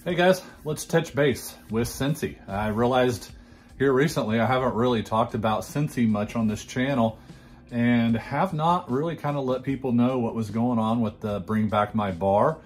Hey guys, let's touch base with Scentsy. I realized here recently I haven't really talked about Scentsy much on this channel and have not really kind of let people know what was going on with the Bring Back My Bar,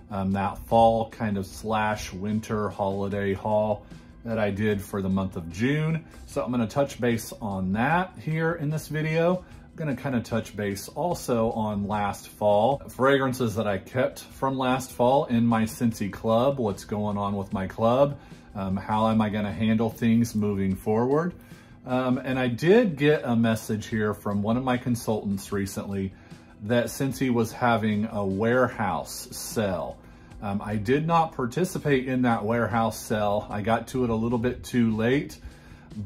that fall kind of / winter holiday haul that I did for the month of June. So I'm going to touch base on that here in this video. I'm going to kind of touch base also on last fall, fragrances that I kept from last fall in my Scentsy club, what's going on with my club, how am I going to handle things moving forward. And I did get a message here from one of my consultants recently that Scentsy was having a warehouse sale. I did not participate in that warehouse sale. I got to it a little bit too late.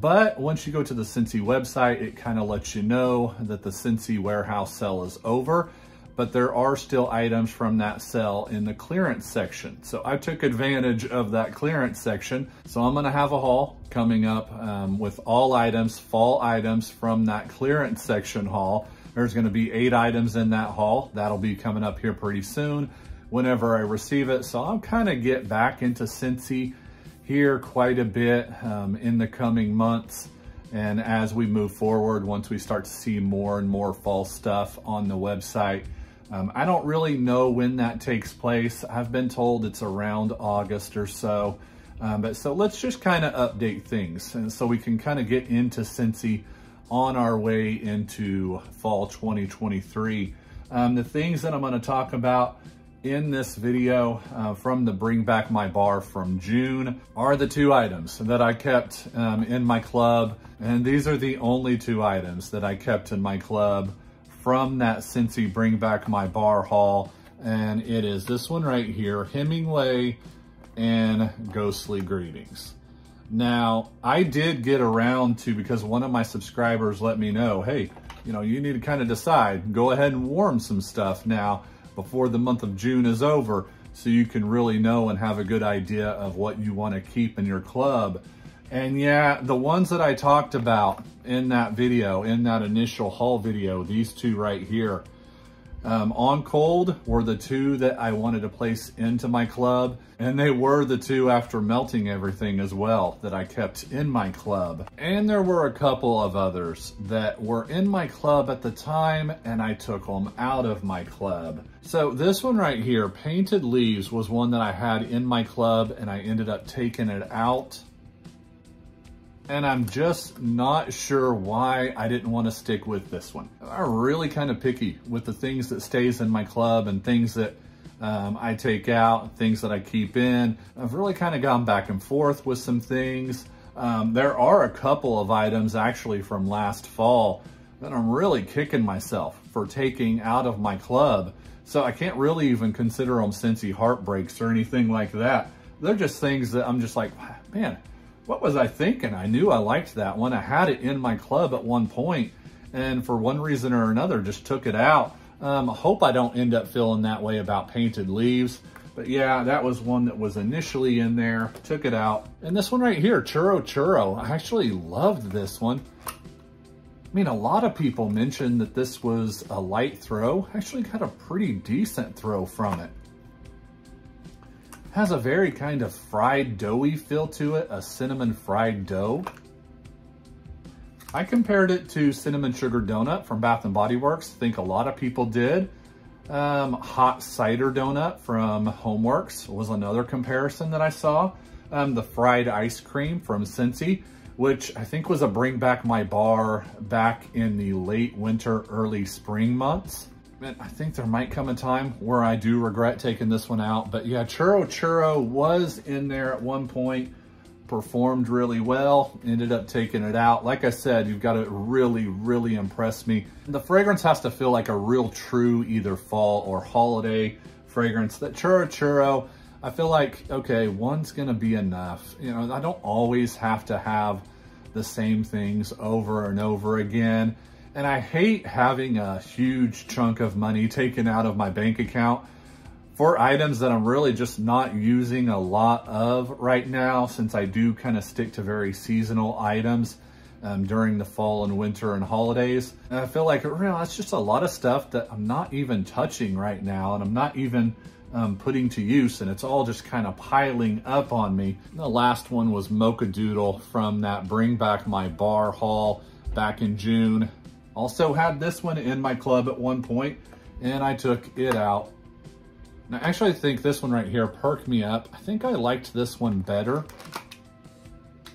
But once you go to the Scentsy website, it kind of lets you know that the Scentsy warehouse sale is over, but there are still items from that sale in the clearance section. So I took advantage of that clearance section. So I'm gonna have a haul coming up with all items, fall items from that clearance section haul. There's gonna be 8 items in that haul. That'll be coming up here pretty soon whenever I receive it. So I'll kind of get back into Scentsy here quite a bit in the coming months. And as we move forward, once we start to see more and more fall stuff on the website, I don't really know when that takes place. I've been told it's around August or so. But so let's just kind of update things. And so we can kind of get into Scentsy on our way into fall 2023. The things that I'm going to talk about in this video from the Bring Back My Bar from June are the 2 items that I kept in my club. And these are the only 2 items that I kept in my club from that Scentsy Bring Back My Bar haul. And it is this one right here, Hemingway and Ghostly Greetings. Now, I did get around to, because one of my subscribers let me know, hey, you know, you need to kind of decide, go ahead and warm some stuff now before the month of June is over, so you can really know and have a good idea of what you want to keep in your club. And yeah, the ones that I talked about in that video, in that initial haul video, these 2 right here, On Cold were the 2 that I wanted to place into my club, and they were the 2 after melting everything as well that I kept in my club. And there were a couple of others that were in my club at the time and I took them out of my club. So this one right here, Painted Leaves, was one that I had in my club and I ended up taking it out. And I'm just not sure why I didn't want to stick with this one. I'm really kind of picky with the things that stays in my club and things that I take out, things that I keep in. I've really kind of gone back and forth with some things. There are a couple of items actually from last fall that I'm really kicking myself for taking out of my club. So I can't really even consider them Scentsy heartbreaks or anything like that. They're just things that I'm just like, man, what was I thinking? I knew I liked that one. I had it in my club at one point, and for one reason or another, just took it out. I hope I don't end up feeling that way about Painted Leaves. But yeah, that was one that was initially in there, took it out. And this one right here, Churro Churro, I actually loved this one. I mean, a lot of people mentioned that this was a light throw. I actually got a pretty decent throw from it. Has a very kind of fried doughy feel to it, a cinnamon fried dough. I compared it to Cinnamon Sugar Donut from Bath & Body Works. I think a lot of people did. Hot Cider Donut from Homeworks was another comparison that I saw. The Fried Ice Cream from Scentsy, which I think was a Bring Back My Bar back in the late winter, early spring months. I think there might come a time where I do regret taking this one out. But yeah, Churro Churro was in there at one point, performed really well, ended up taking it out. Like I said, you've got to really, really impress me. The fragrance has to feel like a real true either fall or holiday fragrance. That Churro Churro, I feel like, okay, one's gonna be enough. You know, I don't always have to have the same things over and over again. And I hate having a huge chunk of money taken out of my bank account for items that I'm really just not using a lot of right now, since I do kind of stick to very seasonal items during the fall and winter and holidays. And I feel like, you know, that's just a lot of stuff that I'm not even touching right now, and I'm not even putting to use, and it's all just kind of piling up on me. The last one was Mocha Doodle from that Bring Back My Bar haul back in June. Also had this one in my club at one point, and I took it out. Now, actually, I think this one right here perked me up. I think I liked this one better.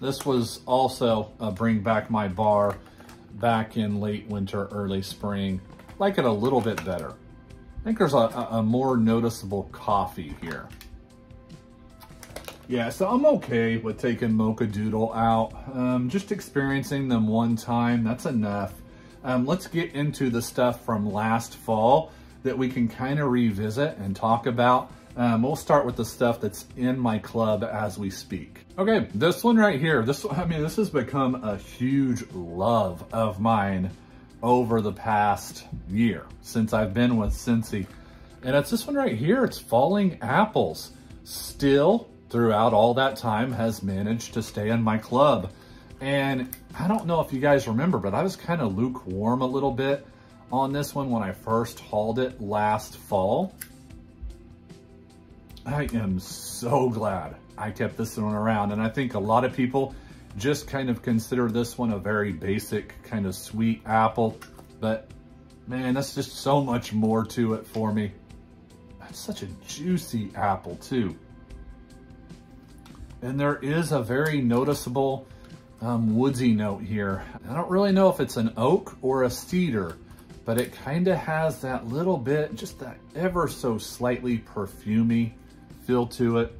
This was also a Bring Back My Bar back in late winter, early spring. Like it a little bit better. I think there's a more noticeable coffee here. Yeah, so I'm okay with taking Mocha Doodle out. Just experiencing them one time, that's enough. Let's get into the stuff from last fall that we can kind of revisit and talk about. We'll start with the stuff that's in my club as we speak. Okay, this one right here, this has become a huge love of mine over the past year since I've been with Scentsy. And it's this one right here, it's Falling Apples. Still, throughout all that time, has managed to stay in my club. And I don't know if you guys remember, but I was kind of lukewarm a little bit on this one when I first hauled it last fall. I am so glad I kept this one around. And I think a lot of people just kind of consider this one a very basic kind of sweet apple. But man, that's just so much more to it for me. That's such a juicy apple too. And there is a very noticeable woodsy note here. I don't really know if it's an oak or a cedar, but it kind of has that little bit, just that ever so slightly perfumey feel to it.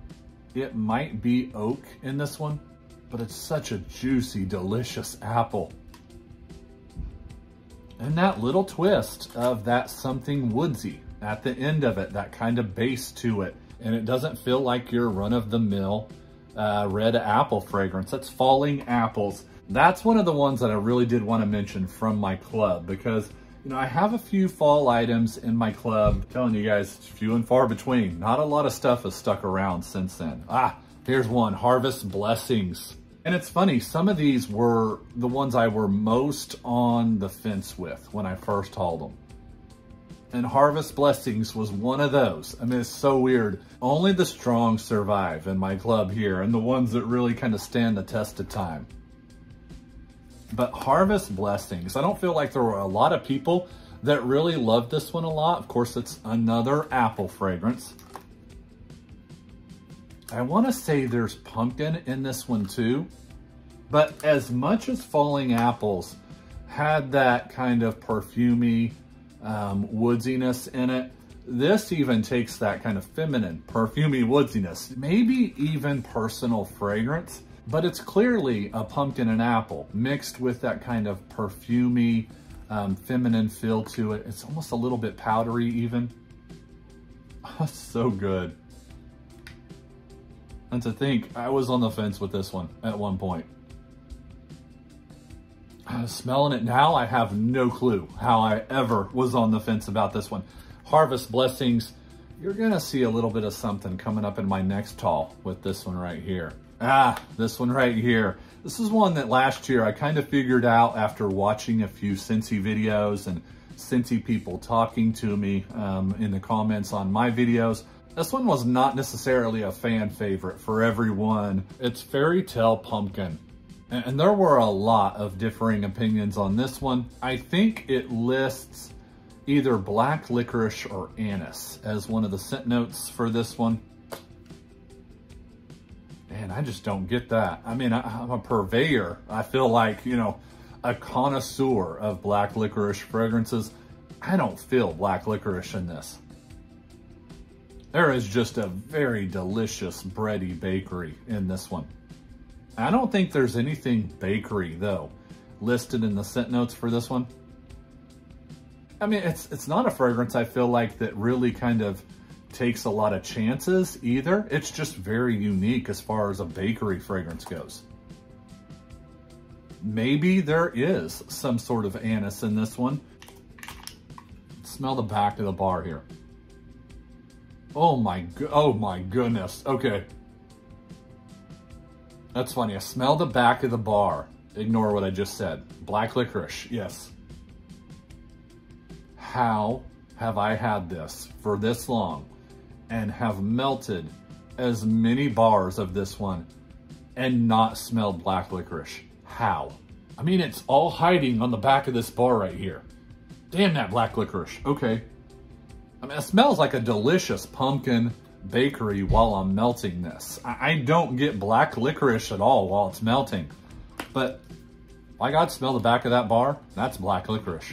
It might be oak in this one, but it's such a juicy, delicious apple. And that little twist of that something woodsy at the end of it, that kind of base to it. And it doesn't feel like your run-of-the-mill red apple fragrance. That's Falling Apples. That's one of the ones that I really did want to mention from my club because, you know, I have a few fall items in my club. I'm telling you guys, few and far between. Not a lot of stuff has stuck around since then. Here's one, Harvest Blessings. And it's funny, some of these were the ones I were most on the fence with when I first hauled them. And Harvest Blessings was one of those. I mean, it's so weird. Only the strong survive in my club here, and the ones that really kind of stand the test of time. But Harvest Blessings, I don't feel like there were a lot of people that really loved this one a lot. Of course, it's another apple fragrance. I want to say there's pumpkin in this one too. But as much as Falling Apples had that kind of perfumey, woodsiness in it, this even takes that kind of feminine, perfumey woodsiness, maybe even personal fragrance, but it's clearly a pumpkin and apple mixed with that kind of perfumey, feminine feel to it. It's almost a little bit powdery even. Oh, so good. And to think, I was on the fence with this one at one point. Smelling it now, I have no clue how I ever was on the fence about this one. Harvest Blessings, you're gonna see a little bit of something coming up in my next haul with this one right here. This one right here. This is one that last year I kind of figured out after watching a few Scentsy videos and Scentsy people talking to me in the comments on my videos. This one was not necessarily a fan favorite for everyone. It's Fairy Tale Pumpkin. And there were a lot of differing opinions on this one. I think it lists either black licorice or anise as one of the scent notes for this one. Man, I just don't get that. I mean, I'm a purveyor. I feel like, you know, a connoisseur of black licorice fragrances. I don't feel black licorice in this. There is just a very delicious bready bakery in this one. I don't think there's anything bakery though listed in the scent notes for this one. I mean, it's not a fragrance I feel like that really kind of takes a lot of chances either. It's just very unique as far as a bakery fragrance goes. Maybe there is some sort of anise in this one. Smell the back of the bar here. Oh my goodness. Okay. That's funny. I smell the back of the bar. Ignore what I just said. Black licorice, yes. How have I had this for this long and have melted as many bars of this one and not smelled black licorice? How? I mean, it's all hiding on the back of this bar right here. Damn that black licorice. Okay. I mean, it smells like a delicious pumpkin bakery while I'm melting this. I don't get black licorice at all while it's melting. But, by God, smell the back of that bar? That's black licorice.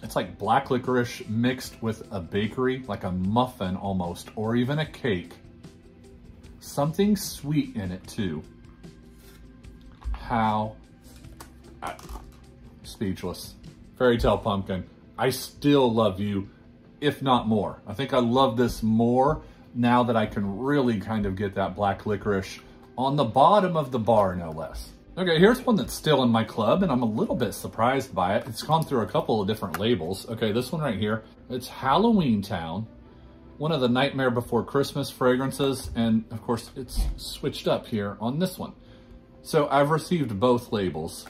It's like black licorice mixed with a bakery, like a muffin almost, or even a cake. Something sweet in it too. How? Speechless. Fairy Tale Pumpkin. I still love you, if not more. I think I love this more now that I can really kind of get that black licorice on the bottom of the bar, no less. Okay, here's one that's still in my club, and I'm a little bit surprised by it. It's gone through a couple of different labels. Okay, this one right here, it's Halloween Town, one of the Nightmare Before Christmas fragrances, and of course, it's switched up here on this one. So I've received both labels.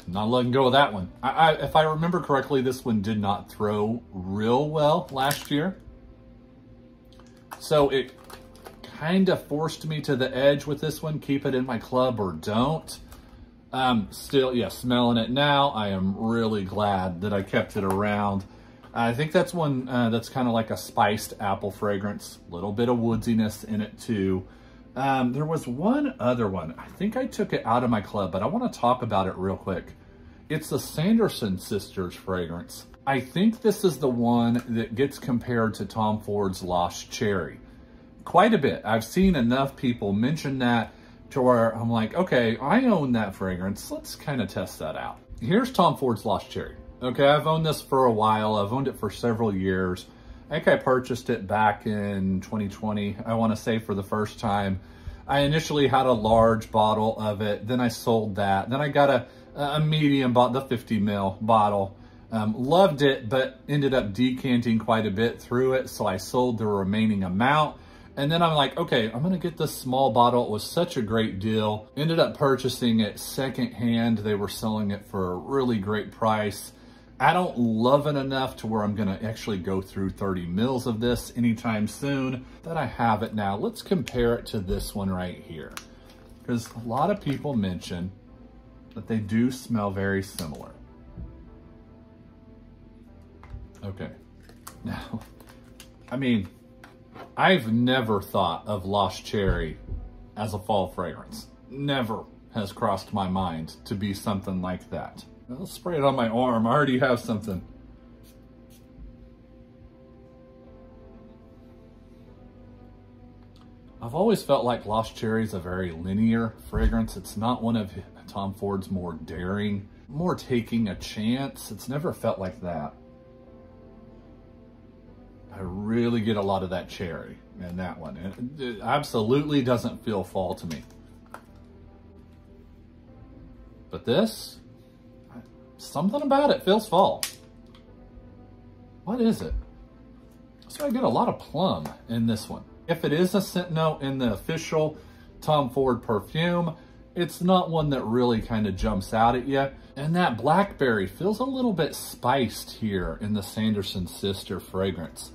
Not letting go of that one. If I remember correctly, this one did not throw real well last year. So it kind of forced me to the edge with this one. Keep it in my club or don't. Still, yeah, smelling it now, I am really glad that I kept it around. I think that's one that's kind of like a spiced apple fragrance. A little bit of woodsiness in it too. There was one other one. I think I took it out of my club, but I want to talk about it real quick. It's the Sanderson Sisters fragrance. I think this is the one that gets compared to Tom Ford's Lost Cherry. Quite a bit. I've seen enough people mention that to where I'm like, okay, I own that fragrance. Let's kind of test that out. Here's Tom Ford's Lost Cherry. Okay, I've owned this for a while. I've owned it for several years. I think I purchased it back in 2020, I want to say, for the first time. I initially had a large bottle of it, then I sold that. Then I got a medium bottle, the 50 ml bottle. Loved it, but ended up decanting quite a bit through it, so I sold the remaining amount. And then I'm like, okay, I'm gonna get this small bottle. It was such a great deal. Ended up purchasing it secondhand. They were selling it for a really great price. I don't love it enough to where I'm gonna actually go through 30 mils of this anytime soon, but I have it now. Let's compare it to this one right here. Because a lot of people mention that they do smell very similar. Okay, now, I mean, I've never thought of Lost Cherry as a fall fragrance. Never has crossed my mind to be something like that. I'll spray it on my arm. I already have something. I've always felt like Lost Cherry is a very linear fragrance. It's not one of Tom Ford's more daring, more taking a chance. It's never felt like that. I really get a lot of that cherry in that one. It absolutely doesn't feel fall to me. But this, something about it feels fall. What is it? So I get a lot of plum in this one. If it is a scent note in the official Tom Ford perfume, it's not one that really kind of jumps out at you. And that blackberry feels a little bit spiced here in the Sanderson Sister fragrance.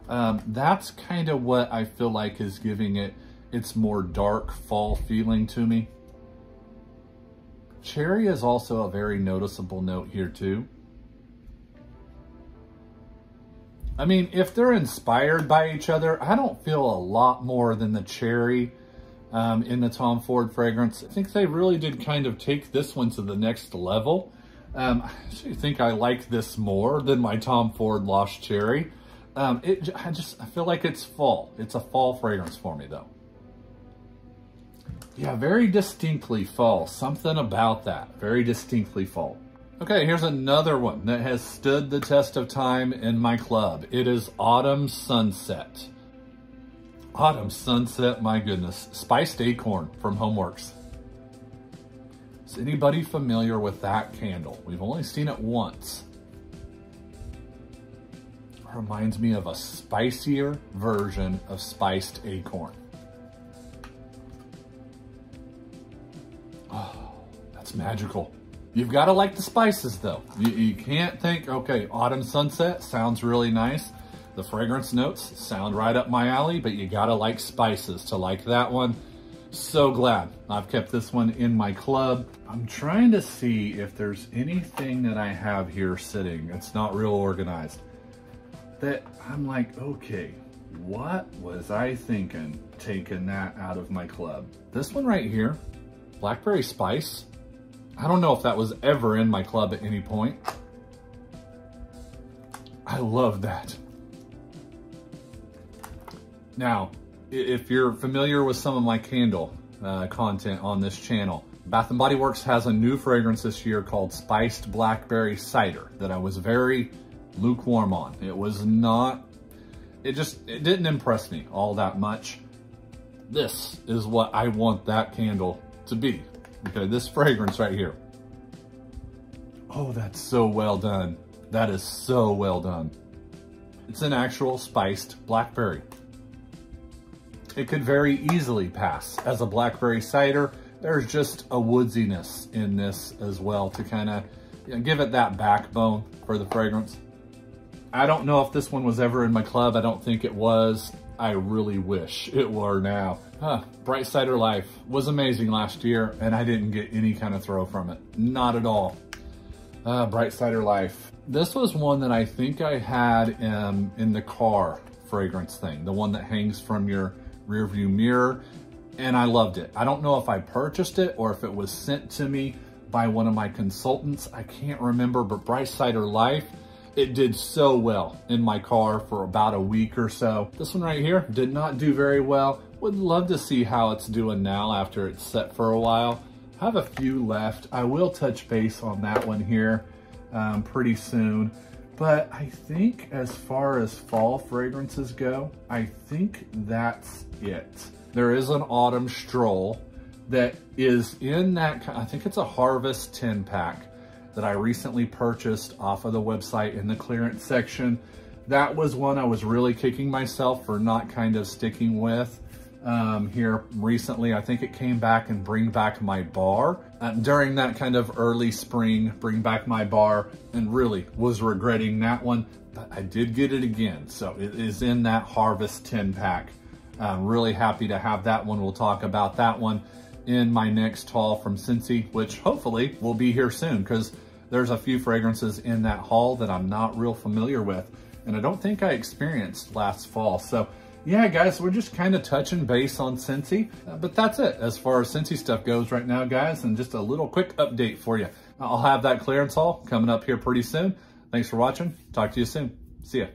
That's kind of what I feel like is giving it its more dark fall feeling to me. Cherry is also a very noticeable note here too. I mean, if they're inspired by each other, I don't feel a lot more than the cherry in the Tom Ford fragrance. I think they really did kind of take this one to the next level. I actually think I like this more than my Tom Ford Lost Cherry. I feel like it's fall. It's a fall fragrance for me though. Yeah, very distinctly fall. Something about that. Very distinctly fall. Okay, here's another one that has stood the test of time in my club. It is Autumn Sunset. Autumn Sunset, my goodness. Spiced Acorn from Homeworks. Is anybody familiar with that candle? We've only seen it once. It reminds me of a spicier version of Spiced Acorn. Oh, that's magical. You've got to like the spices though. You can't think, okay, Autumn Sunset sounds really nice. The fragrance notes sound right up my alley, but you gotta like spices to like that one. So glad I've kept this one in my club. I'm trying to see if there's anything that I have here sitting. It's not real organized. That I'm like, okay, what was I thinking taking that out of my club? This one right here, Blackberry Spice. I don't know if that was ever in my club at any point. I love that. Now, if you're familiar with some of my candle content on this channel, Bath & Body Works has a new fragrance this year called Spiced Blackberry Cider that I was very lukewarm on. It was not, it didn't impress me all that much. This is what I want that candle to be. Okay, this fragrance right here. Oh, that's so well done. That is so well done. It's an actual spiced blackberry. It could very easily pass as a blackberry cider. There's just a woodsiness in this as well to kind of give it that backbone for the fragrance. I don't know if this one was ever in my club. I don't think it was. I really wish it were now. Bright Cider Life was amazing last year, and I didn't get any kind of throw from it. Not at all. Bright Cider Life. This was one that I think I had in the car fragrance thing, the one that hangs from your rear view mirror, and I loved it. I don't know if I purchased it or if it was sent to me by one of my consultants. I can't remember, but Bright Cider Life, it did so well in my car for about a week or so. This one right here did not do very well. Would love to see how it's doing now after it's set for a while. I have a few left. I will touch base on that one here pretty soon. But I think as far as fall fragrances go, I think that's it. There is an autumn stroll that is in that, I think it's a Harvest 10 pack that I recently purchased off of the website in the clearance section. That was one I was really kicking myself for not kind of sticking with here recently. I think it came back in Bring Back My Bar during that kind of early spring Bring Back My Bar, and really was regretting that one, but I did get it again. So it is in that Harvest 10 pack. I'm really happy to have that one. We'll talk about that one in my next haul from Scentsy, which hopefully will be here soon, because there's a few fragrances in that haul that I'm not real familiar with, and I don't think I experienced last fall. So yeah, guys, we're just kind of touching base on Scentsy, but that's it as far as Scentsy stuff goes right now, guys, and just a little quick update for you. I'll have that clearance haul coming up here pretty soon. Thanks for watching. Talk to you soon. See ya.